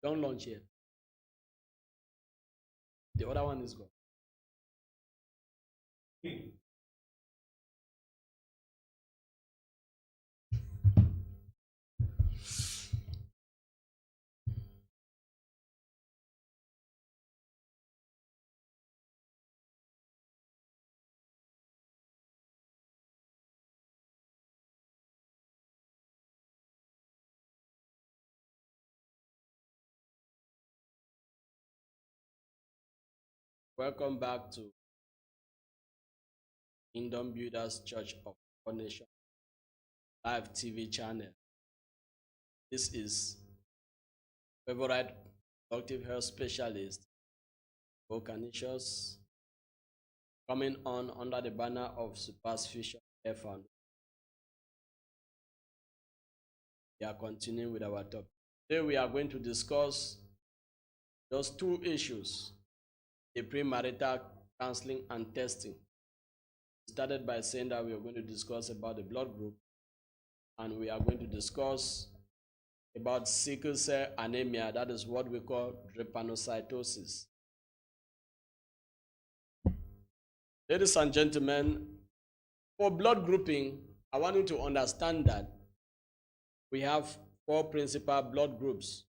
Don't launch yet. The other one is gone. Welcome back to Kingdom Builders Church of All Nations live TV channel. This is favorite productive health specialist, Canisius, coming on under the banner of Surpass Vision Care Foundation. We are continuing with our topic. Today we are going to discuss just two issues: the premarital counseling and testing. We started by saying that we are going to discuss about the blood group, and we are going to discuss about sickle cell anemia. That is what we call drepanocytosis. Ladies and gentlemen, for blood grouping, I want you to understand that we have four principal blood groups,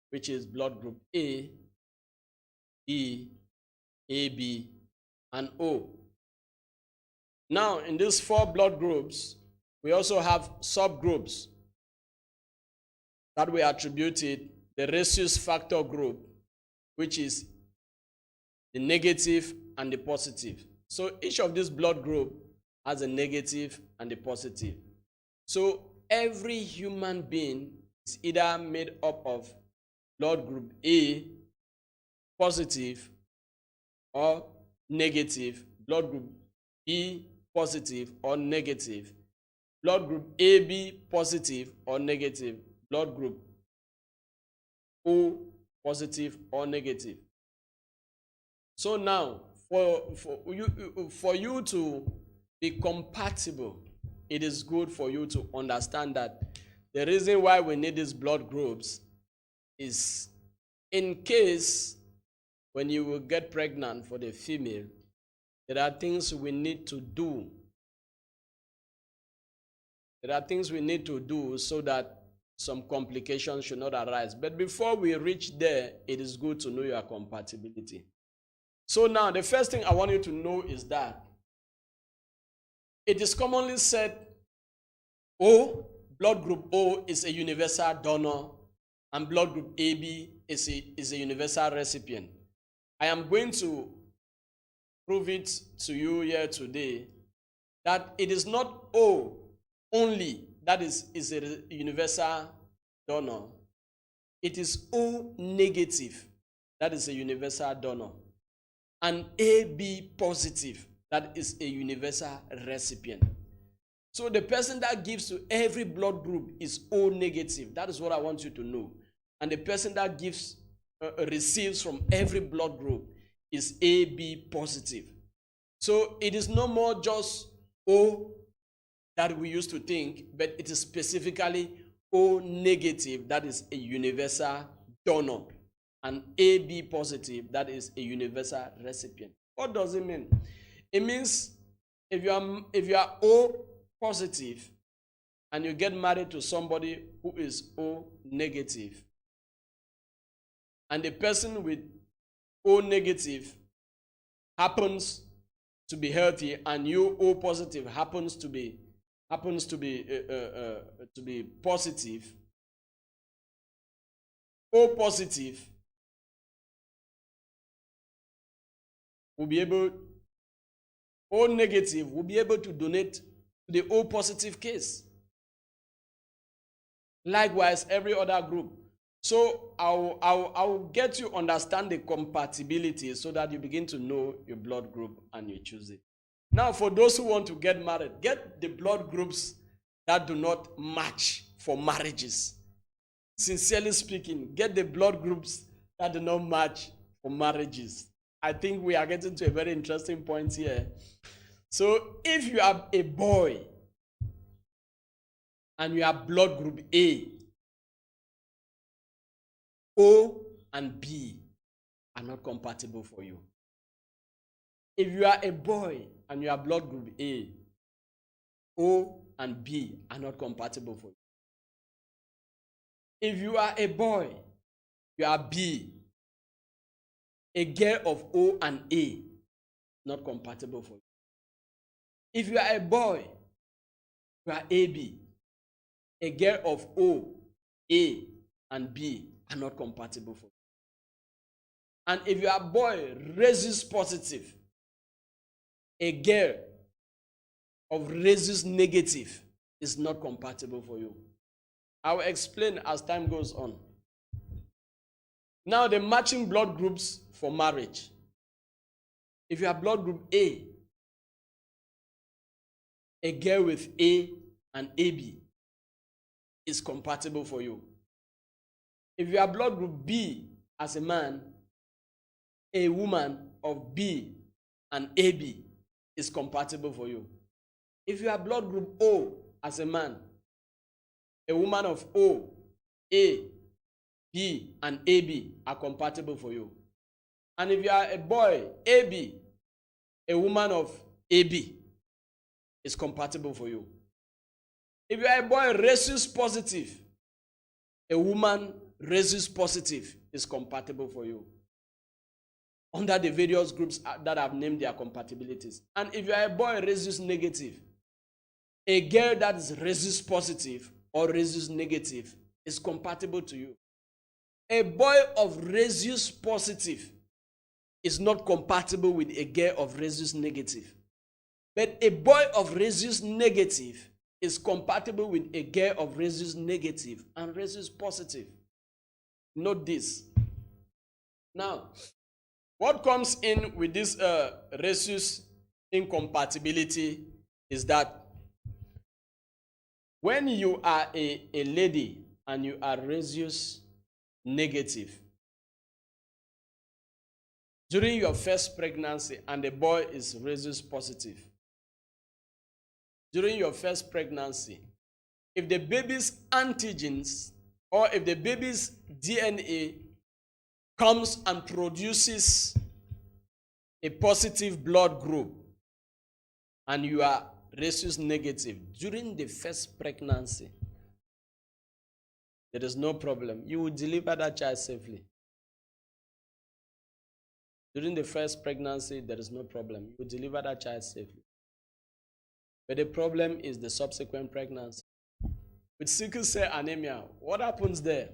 which is blood group A, B, AB, and O. Now, in these four blood groups, we also have subgroups that we attributed the rhesus factor group, which is the negative and the positive. So each of these blood group has a negative and a positive. So every human being is either made up of blood group A, positive, or negative, blood group B, positive or negative, blood group AB, positive or negative, blood group O, positive or negative. So now, for you to be compatible, it is good for you to understand that the reason why we need these blood groups is in case when you will get pregnant for the female, there are things we need to do. There are things we need to do so that some complications should not arise. But before we reach there, it is good to know your compatibility. So now, the first thing I want you to know is that it is commonly said O, blood group O, is a universal donor, and blood group AB is a universal recipient. I am going to prove it to you here today that it is not O only that is a universal donor. It is O negative that is a universal donor, and AB positive that is a universal recipient. So the person that gives to every blood group is O negative. That is what I want you to know. And the person that gives receives from every blood group is AB positive. So it is no more just O that we used to think, but it is specifically O negative that is a universal donor, and AB positive that is a universal recipient. What does it mean? It means if you are O positive and you get married to somebody who is O negative, and the person with O negative happens to be healthy, and you O positive happens to be positive, O positive will be able, O negative will be able to donate to the O positive case. Likewise, every other group. So I'll get you understand the compatibility so that you begin to know your blood group and you choose it. Now, for those who want to get married, get the blood groups that do not match for marriages. Sincerely speaking, get the blood groups that do not match for marriages. I think we are getting to a very interesting point here. So if you are a boy and you are blood group A, O and B are not compatible for you. If you are a boy and you are blood group A, O and B are not compatible for you. If you are a boy, you are B, a girl of O and A, not compatible for you. If you are a boy, you are AB, a girl of O, A, and B are not compatible for you. And if you are a boy rhesus positive, a girl of rhesus negative is not compatible for you. I will explain as time goes on. Now, the matching blood groups for marriage. If you are blood group A, a girl with A and AB is compatible for you. If you are blood group B as a man, a woman of B and AB is compatible for you. If you are blood group O as a man, a woman of O, A, B, and AB are compatible for you. And if you are a boy, AB, a woman of AB is compatible for you. If you are a boy rhesus positive, a woman rhesus positive is compatible for you. Under the various groups that I've named their compatibilities. And if you are a boy rhesus negative, a girl that is rhesus positive or rhesus negative is compatible to you. A boy of rhesus positive is not compatible with a girl of rhesus negative. But a boy of rhesus negative is compatible with a girl of rhesus negative and rhesus positive. Note this. Now, what comes in with this rhesus incompatibility is that when you are a lady and you are rhesus negative, during your first pregnancy and the boy is rhesus positive, during your first pregnancy, if the baby's antigens or if the baby's DNA comes and produces a positive blood group and you are rhesus negative during the first pregnancy, there is no problem. You will deliver that child safely. During the first pregnancy, there is no problem. You will deliver that child safely. But the problem is the subsequent pregnancy. With sickle cell anemia, what happens there?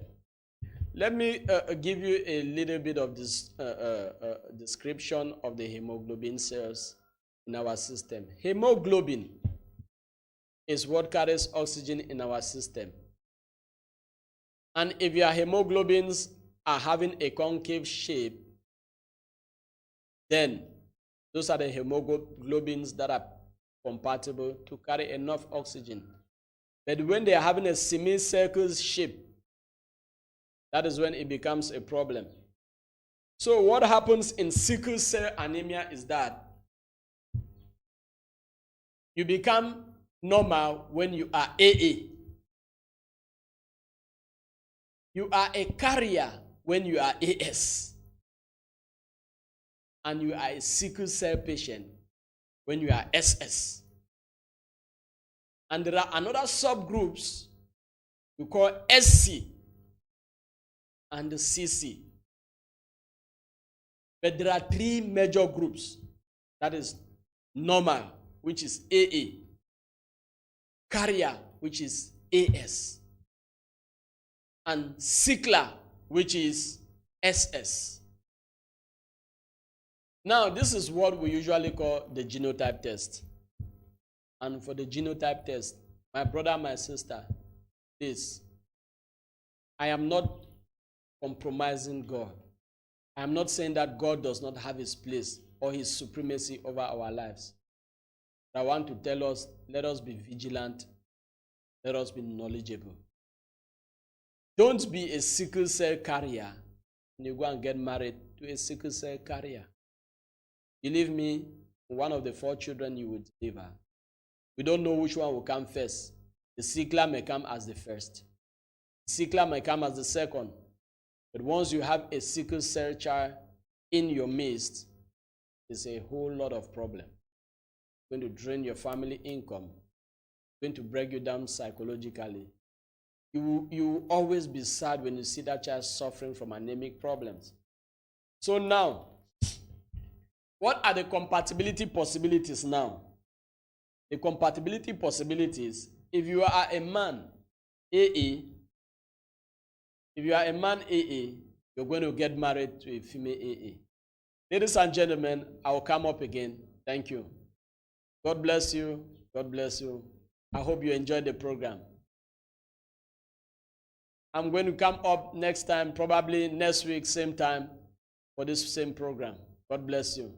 Let me give you a little bit of this description of the hemoglobin cells in our system. Hemoglobin is what carries oxygen in our system. And if your hemoglobins are having a concave shape, then those are the hemoglobins that are compatible to carry enough oxygen. But when they are having a semicircle shape, that is when it becomes a problem. So what happens in sickle cell anemia is that you become normal when you are AA. You are a carrier when you are AS. And you are a sickle cell patient when you are SS. And there are another subgroups we call SC and the CC. But there are three major groups. That is normal, which is AA, carrier, which is AS, and sickler, which is SS. Now, this is what we usually call the genotype test. And for the genotype test, my brother, my sister, this, I am not compromising God. I am not saying that God does not have his place or his supremacy over our lives. I want to tell us, let us be vigilant, let us be knowledgeable. Don't be a sickle cell carrier and you go and get married to a sickle cell carrier. Believe me, one of the 4 children you will deliver, we don't know which one will come first. The sickler may come as the first. The sickler may come as the second. But once you have a sickle cell child in your midst, it's a whole lot of problem. It's going to drain your family income. It's going to break you down psychologically. You will always be sad when you see that child suffering from anemic problems. So now, what are the compatibility possibilities now? The compatibility possibilities, if you are a man, AA, you're going to get married to a female AA. Ladies and gentlemen, I will come up again. Thank you. God bless you. God bless you. I hope you enjoyed the program. I'm going to come up next time, probably next week, same time, for this same program. God bless you.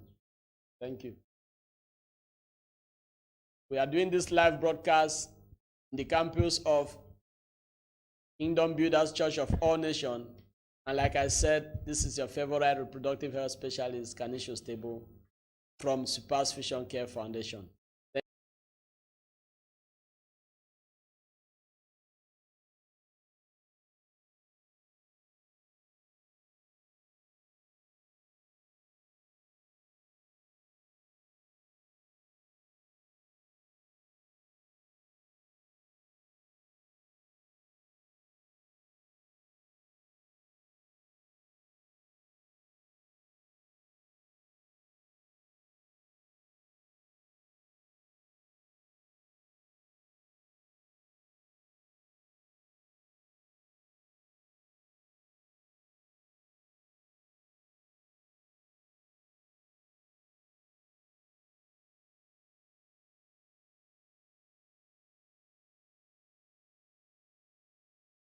Thank you. We are doing this live broadcast in the campus of Kingdom Builders Church of All Nations. And like I said, this is your favorite reproductive health specialist, Kanisho Stable, from Surpass Vision Care Foundation.